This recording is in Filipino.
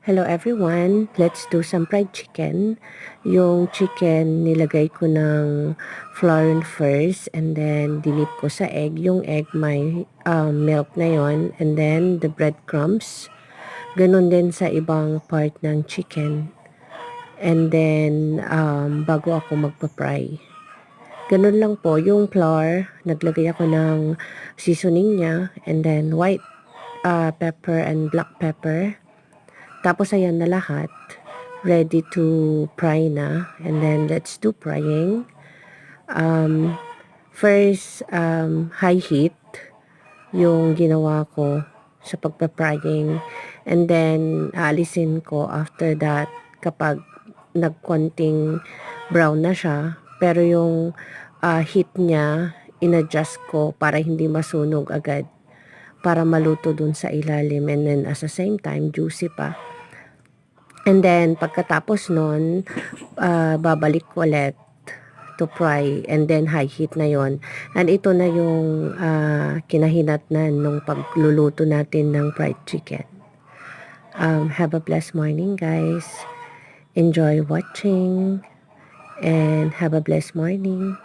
Hello everyone, let's do some fried chicken. Yung chicken, nilagay ko ng flour first and then dinip ko sa egg. Yung egg may milk na yon, and then the breadcrumbs. Ganun din sa ibang part ng chicken. And then bago ako magpa-fry. Ganun lang po, yung flour, naglagay ako ng seasoning niya and then white pepper and black pepper. Tapos ayan na lahat. Ready to fry na. And then let's do frying. First, high heat yung ginawa ko sa pagpa-frying. And then, aalisin ko after that kapag nagkonting brown na siya. Pero yung heat niya, in-adjust ko para hindi masunog agad. Para maluto dun sa ilalim. And then, at the same time, juicy pa. And then, pagkatapos nun, babalik ko ulit to fry. And then, high heat na yon. And ito na yung kinahinatnan nung pagluluto natin ng fried chicken. Have a blessed morning, guys. Enjoy watching. And have a blessed morning.